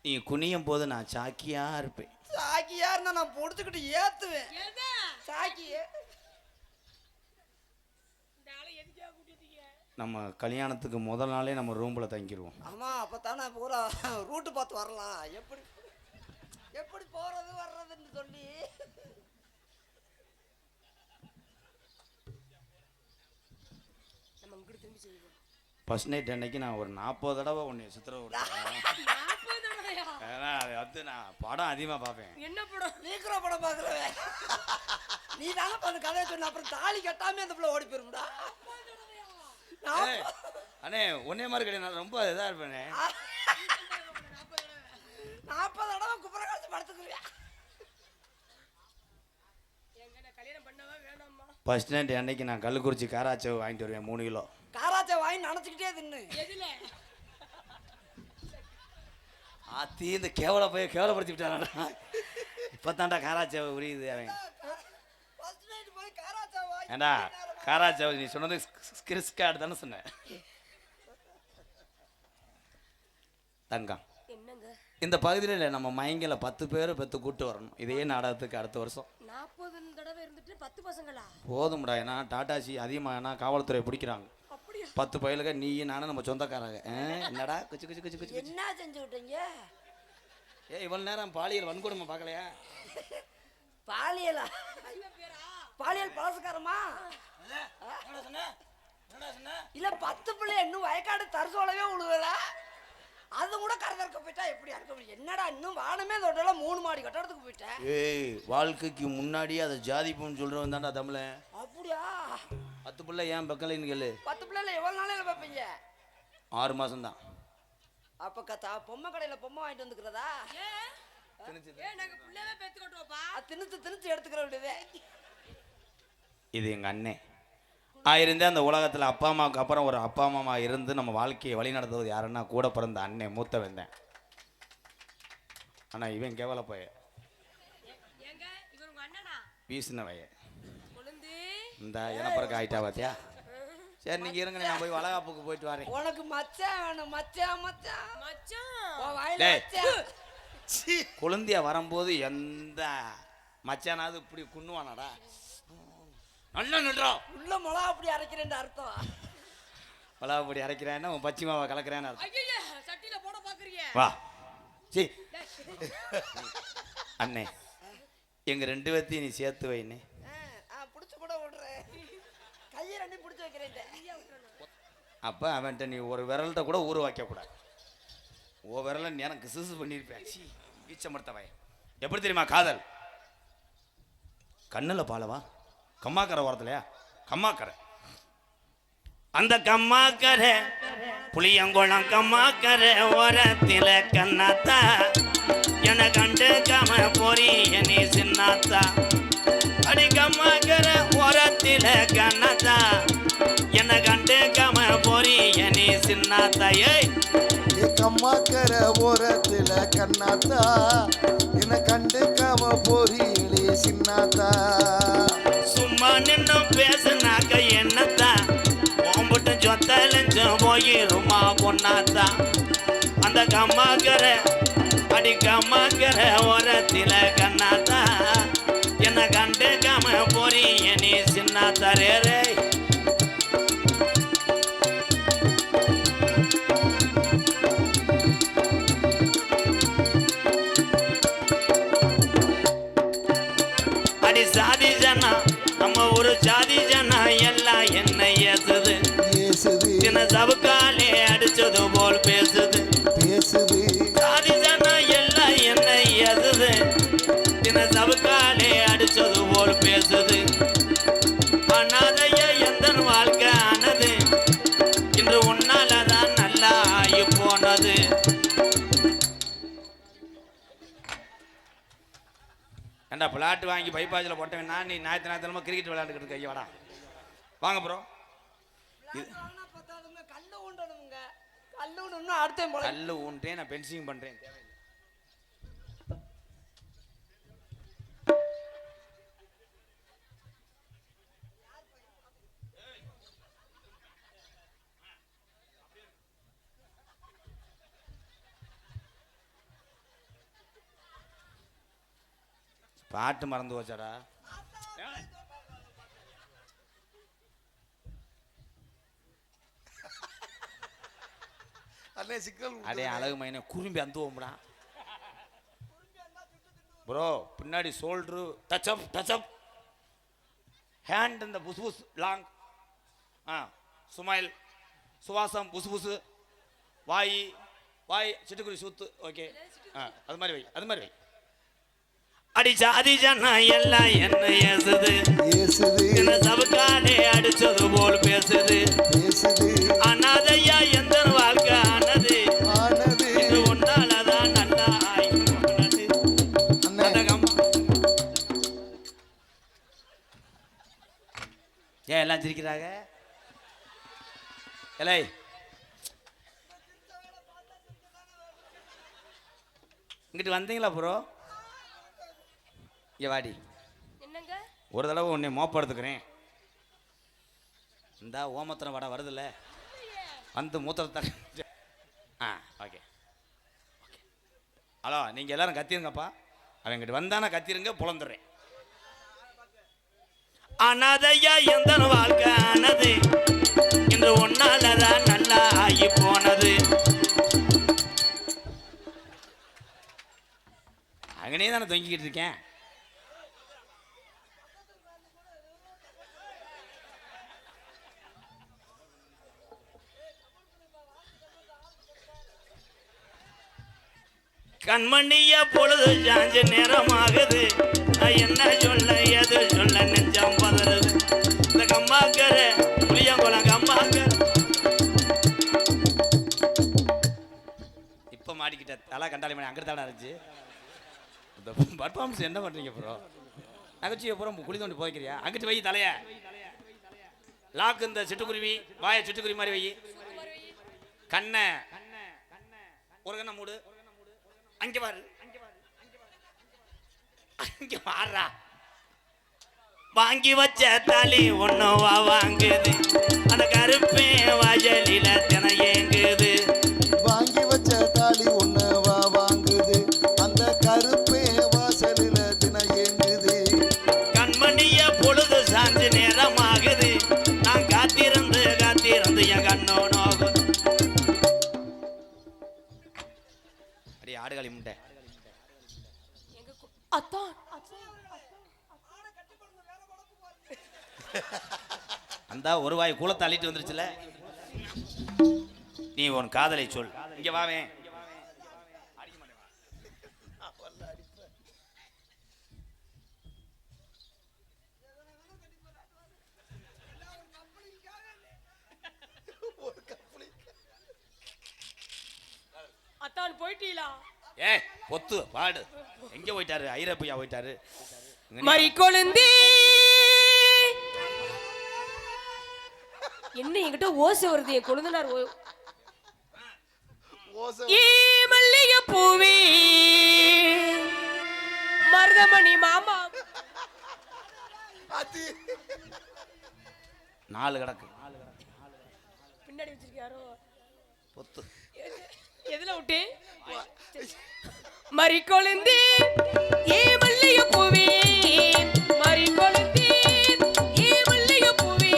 நீ குனியும் போது நான் சாக்கியா இருப்பேன். சாக்கியா இருந்தா நான் பொடுத்துக்கிட்டு ஏத்துவேன். எது? சாக்கியே இந்த ஆளை எதுக்கா கூட்டிட்டீங்க? நம்ம கல்யாணத்துக்கு முதல் நாளே நம்ம ரூம்ல தங்கிடுவோம். ஆமா, அப்பதானே பூரா ரூட்டு பார்த்து வரலாம். எப்படி எப்படி போறது வர்றதுன்னு சொல்லி. நம்ம இங்கிட்டு திரும்பி செய்வோம். ஃபர்ஸ்ட் நைட் அன்னைக்கு நான் ஒரு 40 தடவை உன்னை சித்திர விட்டேன். 40 தடவையா? ஏன்னா அது வந்து நான் படம் அதிகமாக பார்ப்பேன். என்ன படம்? நீக்கிற படம் பாக்குறவே. நீ தானே பண்ண கதையை சொன்ன, அப்புறம் தாலி கட்டாமே அந்த பிள்ளை ஓடி போயிரும்டா. ஏய், அண்ணே ஒன்னே மாதிரி கிடையாது. நான் ரொம்ப இதாக இருப்பேனே. 40 தடவை குப்புற காசு படுத்துக்குறியா? எங்க நான் கல்யாணம் பண்ணவா வேணாமா? ஃபர்ஸ்ட் நைட் அன்னைக்கு நான் கள்ளக்குறிச்சி காராச்சேவு வாங்கிட்டு வருவேன் 3 கிலோ. காராச்சா வாங்கி நினைச்சுக்கிட்டே தின்னு. எதுல? ஆத்தி இந்த கேவலப்படுத்தி விட்டானா. இப்போதான்டா காராச்சேவை உரியுது அவன். ஃபர்ஸ்ட் நைட் போய் காராச்சா வாங்கி ஏண்டா காராச்சேவை நீ சொன்னது ஸ்கிரிஸ் கார்டு தானே சொன்னேன். தங்கம், என்னங்க? இந்த பகுதியில் நம்ம மயங்கில 10 பேரை பெற்று கூட்டு வரணும். இதே நாடகத்துக்கு அடுத்த வருஷம் 40 தடவை இருந்துட்டு 10 பசங்களா? போதும்டா. ஏன்னா டாட்டாசி அதிகமாக ஏன்னா காவல்துறை பிடிக்கிறாங்க. அப்படியா? 10 பயலுக நீ நானும் நம்ம சொந்தக்காரங்க. என்னடா குச்சு குச்சு குச்சு குச்சு. என்ன செஞ்சு விட்டீங்க? இவ்வளவு நேரம் பாலியல் வன்கொடுமை பார்க்கலையா? பாலியலா? பாலியல் பழசுக்காரமா? இல்ல 10 பிள்ளை இன்னும் வயக்காடு தரசோலவே உழுவல. அது கூட கரதற்க போயிட்டா எப்படி இருக்க முடியும்? என்னடா இன்னும் வானமே தொட்டல 3 மாடி கட்டடத்துக்கு போயிட்டேன். ஏய், வாழ்க்கைக்கு முன்னாடியே அதை ஜாதி பூன்னு சொல்றவன் தான்டா தமிழன். அப்படியா? 10 பிள்ளை ஏன் பக்கலைன்னு கேளு. 10 பிள்ளைல எவ்வளவு நாளையில பார்ப்பீங்க? 6 மாசம் தான். அப்ப கத்தா பொம்மை கடையில பொம்மை வாங்கிட்டு வந்துக்கிறதா? ஏன் நாங்க புள்ளவே பெத்து கட்டுவோப்பா? திணிச்சு திணிச்சு எடுத்துக்கிற விடுதே. இது எங்க அண்ணன் ஆயிருந்தே அந்த உலகத்துல அப்பா அம்மாவுக்கு அப்புறம் ஒரு அப்பா அம்மா இருந்து நம்ம வாழ்க்கையை வழி நடத்துவது யாருன்னா கூட பிறந்த அண்ணன் மூத்த வந்தேன். ஆனா இவன் கேவல போய ஏங்க இவர் உங்க அண்ணனா? வீசின வய கொழுந்து இந்த இனப்பறக்க ஆயிட்டா பாத்தியா? சரி நீங்க இருங்க, நான் போய் வளகாப்புக்கு போயிட்டு வரேன். உனக்கு மச்சான் வேணும். மச்சான் மச்சான் மச்சான். உன் வாயில டேய். மச்சான். குழந்தைய வரும்போது எந்த மச்சானாவது இப்படி குண்ணுவானாடா? நல்லா நின்றா. உள்ள மிளகா அப்படி அரைக்கிறேன்னு அர்த்தம். வளகாப்படி அரைக்கிறேன்னா உன் பச்சி மாவை கலக்கிறேன்னு அர்த்தம். ஐயய்ய சட்டில போட பாக்குறீங்க. வா சி அண்ணே, எங்க 2 பேர்த்தையும் நீ சேர்த்து வைன்னு. புடிச்சு கூட விடுறேன். கையை 2 புடிச்சு வைக்கிறேன். அப்ப அவன்கிட்ட நீ ஒரு விரல்கிட்ட கூட ஊற வைக்க கூடாது. ஓ விரல நீ எனக்கு சிசு பண்ணியிருப்பேன். ஈச்சமர்த்தவை எப்படி தெரியுமா காதல்? கண்ணுல பாலவா கம்மாக்கரை ஓரத்துலையா? கம்மாக்கரை, அந்த கம்மாக்கரை புளியங்குளம் கம்மாக்கரை ஓரத்தில கண்ணாத்தா என கண்டு கம பொறி நீ சின்னாத்தா. அடி கம்மாக்கரை ஓரத்தில கண்ணாத்தா என கண்டு கம பொறி நீ சின்னாத்தா. ஏய் கம்மாக்கர ஓரத்துல கண்ணாத்தா என்ன கண்டுக்காம போறீங்களே சின்னாத்தா. சும்மா நின்னு பேசுனாக்க என்னத்தா ஓம்பிட்டு சொத்தலஞ்சம் போயிருமா பொண்ணாத்தா. அந்த கம்மாக்கர அடி கம்மாக்கர ஓரத்தில கண்ணாத்தா என்ன கண்டுக்காம பொறி நீ சின்னாத்தா. ரே ரே சாதி ஜனா நம்ம ஒரு ஜாதி ஜனா எல்லாம் என்ன ஏசுது சின்ன சவுக்காலே அடிச்சது போல் பேசுது. சாதி ஜனா எல்லாம் என்ன ஏசுது சின்ன சவுக்காலே அடிச்சது போல் பேசுது. அனாதைய எந்த வாழ்க்கை ஆனது இன்று உன்னாலதான் நல்லா ஆகி போனது. ஏண்டா பிளாட் வாங்கி பைபாஸில் போட்டவன் நான், நீ ஞாயிற்றுக்கிழமை கிரிக்கெட் விளையாண்டுக்கிட்டு இருக்க. ஐயா வாடா வாங்க ப்ரோ. கல்லு ஊண்டணுங்க, கல்லு ஊண்டணும். அடுத்த கல்லு ஊன்றேன், நான் பென்சிங் பண்ணுறேன். பாட்டு மறந்து போச்சாடா. அண்ணே சிக்கல் அடே அழகு மைனே குறும்பி அந்துவோம்டா ப்ரோ. பின்னாடி ஷோல்டரு டச் அப் ஹேண்ட் இந்த புசு புஸ் லாங். சுமைல் சுவாசம் புசு புசு. வாய் சிட்டுக்குருவி சூத்து. ஓகே அது மாதிரி வை. அடிச்சா அதிஜனா எல்லாம் என்ன ஏசுது, என்ன சவுக்காலே அடிச்சது போல் பேசுது. அனாதையா எந்த வாழ்க்கை ஆனது, இது ஒன்னாலதான் நல்லா ஆயினது. ஏன் எல்லாம் சிரிக்கிறாங்க? எலை இங்கிட்டு வந்தீங்களா ப்ரோ? இங்க வாடி. என்னங்க? ஒரு தடவை உன்னை மோப்படுத்துக்கிறேன். இந்த ஓமத்திரம் வடை வருதுல்ல, வந்து மூத்திரத்தை. ஓகே. ஹலோ, நீங்கள் எல்லாரும் கத்திருங்கப்பா. அவங்கிட்ட வந்தானே கத்திருங்க, புலந்துடுறேன். அனாதையா எந்த வாழ்க்கை ஆனது, இன்று ஒன்னாலதான் நல்லா ஆகி போனது. அங்கனே தானே தொங்கிக்கிட்டு இருக்கேன். கண்மணிய பொழுது சாஞ்ச நேரமாகுது. என்ன சொல்ல எது சொல்ல நெஞ்சம் பதறுது. இந்த கம்மாக்கர புளியங்குளம் கம்மாக்கர இப்ப மாடிக்கிட்ட தலை கண்டாளி மணி அங்கிட்டு தானே இருந்துச்சு. இந்த பர்ஃபார்மன்ஸ் என்ன பண்றீங்க ப்ரோ? நகைச்சுவை பூரா குழி தோண்டி போய்க்கிறியா? அங்கிட்டு வை தலைய. லாக்கு இந்த சிட்டுக்குருவி வாய சிட்டுக்குருவி மாதிரி வை. கண்ணை ஒரு கண்ணை மூடு. அங்க பாரு, அங்க பாடுறா. வாங்கி வச்ச தாலி ஒன்னவா வாங்குது, அந்த கருப்பே வாஜலில தின ஏங்குது. வாங்கி வச்ச தாலி ஒன்னவா வாங்குது, அந்த கருப்பே வாசலில தின ஏங்குது. கண்மணிய பொழுது சாஞ்சு நேரமாகுது, நான் காத்திருந்து என் கண்ணோ நோகுது. அடி ஆடுகாலி முட்டை. அந்த ஒரு வாய் கூலத்தை அள்ளிட்டு வந்துருச்சுல. நீ உன் காதலை சொல். இங்க வாவே. அத்தான் போயிட்டீங்களா? ஏ பொத்து பாடு. எங்க போயிட்டாரு? ஐரோப்பியா போயிட்டாரு. மறி கொழுந்தி என்ன என்கிட்ட ஓசை வருது? என் கொழுந்தனார் மல்லிகை பூவி மருதமணி மாமா 4 கிடக்கு பின்னாடி வச்சிருக்காரோ பொத்து. எதுல விட்டு? மறி கொழுந்தி ஏ மல்லிகை பூவி மறி கொழுந்தி ஏ மல்லிகை பூவி.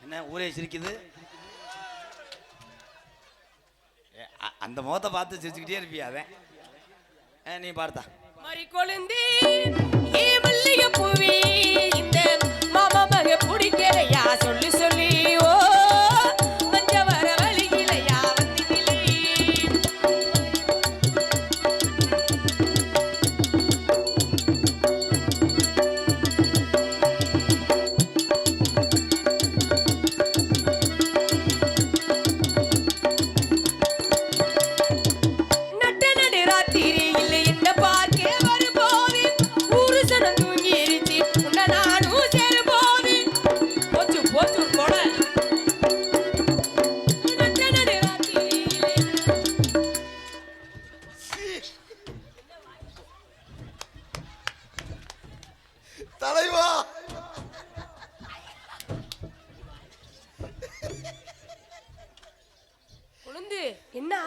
என்ன ஊரே சிரிக்குது? அந்த முகத்தை பார்த்து சிரிச்சுக்கிட்டே இருப்பியா? அதான் நீ பார்த்தா. மறி கொழுந்தி ஏ மல்லிகை பூவி இந்த மாமா மக பிடிக்கலையா சொல்லி சொல்லி ஓ மஞ்ச வர வழியிலையா வந்திலே.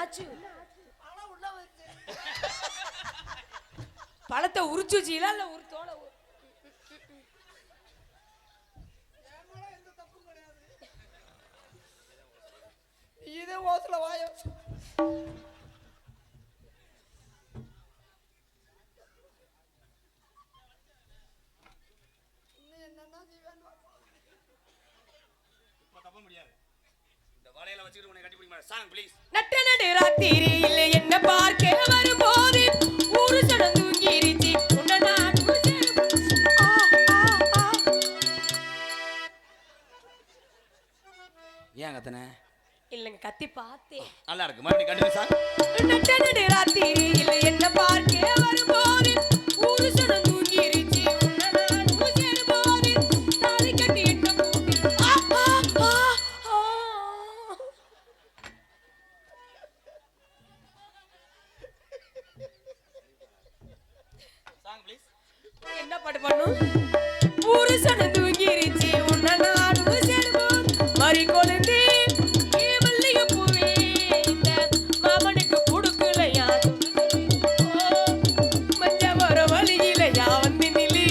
ஆச்சு பழத்தை உரிச்சு வச்சீங்களா இல்ல ஒரு தோலை இதே ஓசல வாய நட்ட நடு ராத்திரியில் என்ன பார்க்க வரும்போது ஊரு சடம் தூங்கிருச்சு உன்னை நான் ஏன் கத்தனை இல்லைங்க கத்தி பார்த்தேன் நல்லா இருக்கு மறுபடியும் கண்டினியூ சாங். நட்ட நடு ராத்திரியில் என்ன பார்க்க வரும்போது ஊரு சடம் தூங்கிருச்சு உன்னை நான் சேரும்போது தாலி கட்டி என்ன கூட்டி சாங் ப்ளீஸ். என்ன பாட்டு பண்ணும் புருஷன் தூங்கிருச்சு உன்னை நானும் செல்வோம் மறி கொழுந்து மல்லிகை பூவே இந்த மாமனுக்கு கொடுக்கலையா மஞ்ச வர வழியிலையா வந்து நில்லு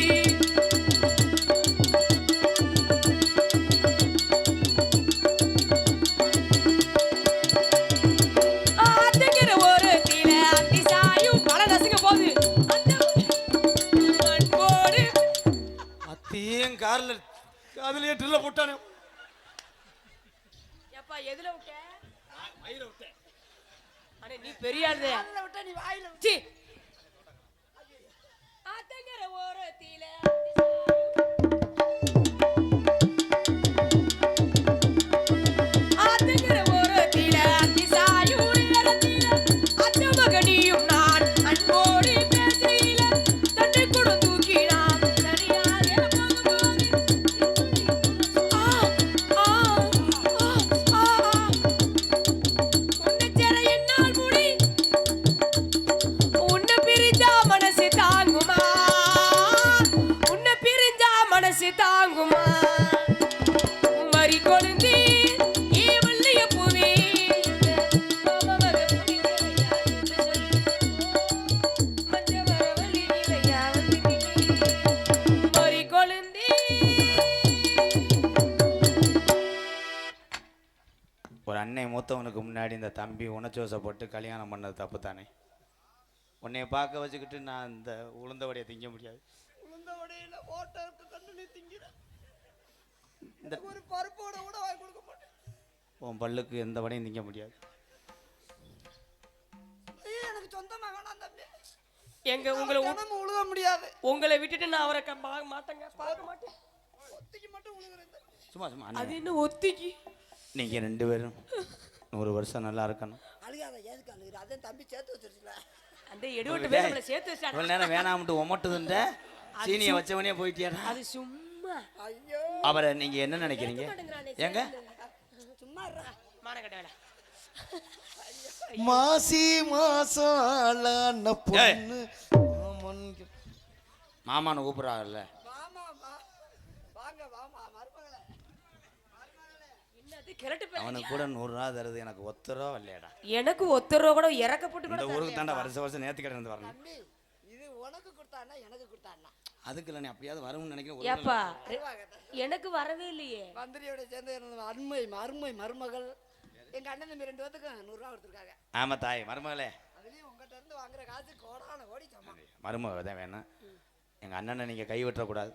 ஆத்துக்கிற ஒரு தீர அத்தி சாயும் பல நசுங்க போகுது அன்போடு அத்தையும் கார்ல காதுலயே ட்ரில்ல போட்டானே. எப்பா எதுல விட்ட அண்ணே நீ பெரிய ஆளு விட்டா நீ வாயில சி ஆத்தங்கர ஓரத்தில ஆத்தங்கர ஓரத்தில அதிசாயூர் இடத்தில அத்த மகனியும் நான் அன்போடு பேசையில தன்னை கொடு தூக்கி நாம் தனியாக போகும்போது உன்னை சேர என்னால் முடி உன்னை பிரிஞ்சா மனசு தாங்குமா உன்னை பிரிஞ்சா மனசு தாங்குமா மறி கொழுந்து ஏ மல்லிய பூவே மறி கொழுந்து ஒரு அன்னை மூத்தவனுக்கு முன்னாடி இந்த தம்பி உணர்ச்சிவசப்பட்டு கல்யாணம் பண்ணது தப்பு தானே. உன்னைய பார்க்க வச்சுக்கிட்டு நான் இந்த உளுந்தவடையை திங்க முடியாது. உளுந்த வடையில ஓட்டருக்கு கண்டு நீ திங்கிற இந்த ஒரு பருப்போட கூட வாங்கி கொடுக்க மாட்டேன். உன் பல்லுக்கு எந்த வடையும் திங்க முடியாது. ஐயா, எனக்கு சொந்தமா வேணாம் தம்பி. எங்க உங்களை தினமும் உழுக முடியாது. உங்களை விட்டுட்டு நான் அவரை மாட்டேங்க பார்க்க மாட்டேன் ஒத்திக்கு மட்டும் உழுகுறேன் தம்பி. சும்மா சும்மா அது அண்ணே, என்ன ஒத்திக்கு நீங்க 2 பேரும் 100 வருஷம் நல்லா இருக்கணும். அழுகாத எதுக்கு அழுகுற? அதான் தம்பி சேர்த்து வச்சிருச்சுல. அந்த எடுவட்டு பேர் நம்மளை சேர்த்து வச்சாங்க இவ்வளவு நேரம் வேணாம்ட்டு ஒமட்டுதுன்ற சீனியை வச்சவனே போயிட்டியாடா. அது சும்மா ஐயோ அவரை நீங்க என்ன நினைக்கிறீங்க? ஏங்க சும்மா இருடா. மானக்கட்ட வேலை மாசி மாசம் ஆளான பொண்ணு மாமான்னு கூப்பிடுறாங்கல்ல. வாமா வாங்க வாமா மருமகளே மருமகளே. என்னது கிரட்டு பேர் அவனுக்கு கூட 100 ரூபா தருது, எனக்கு 1 ரூபா இல்லையாடா. எனக்கு ஒத்தரோ கூட இறக்கப்பட்டு கூட இந்த ஊருக்கு தாண்டா வருஷம் நேர்த்தி கடந்து வரணும். தம்பி இது உனக்கு கொடுத்தான்னா எனக்கு கொடுத்தான்னா அதுக்கு இல்லை, நீ அப்படியாவது வரும்னு நினைக்கிறேன். ஏப்பா எனக்கு வரவே இல்லையே. மந்திரியோட சேர்ந்து எனது அருமை அருமை மருமகள் எங்க அண்ணன் தம்பி 2 பேத்துக்கு 100 ரூபா கொடுத்துருக்காங்க. ஆமா தாய் மருமகளே, அதுலயும் உங்ககிட்ட இருந்து வாங்குற காசு கோடான கோடி சமம். மருமக தான் வேணும். எங்க அண்ணனை நீங்க கை விட்டுறக்கூடாது.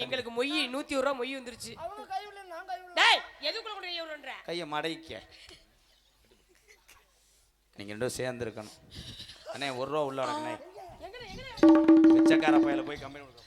எங்களுக்கு மொய் 101 ரூபா மொய் வந்துருச்சு. அவங்க கை விடல நான் கை விடல. டேய் எதுக்குள்ள கொண்டு கை விடுறன்ற கையை மடைக்க. நீங்க 2 பேரும் சேர்ந்து இருக்கணும். அண்ணே 1 ரூபா உள்ள வரண்ணே. எங்கடா பிச்சைக்கார பையில போய் கம்பெனி கொடுக்க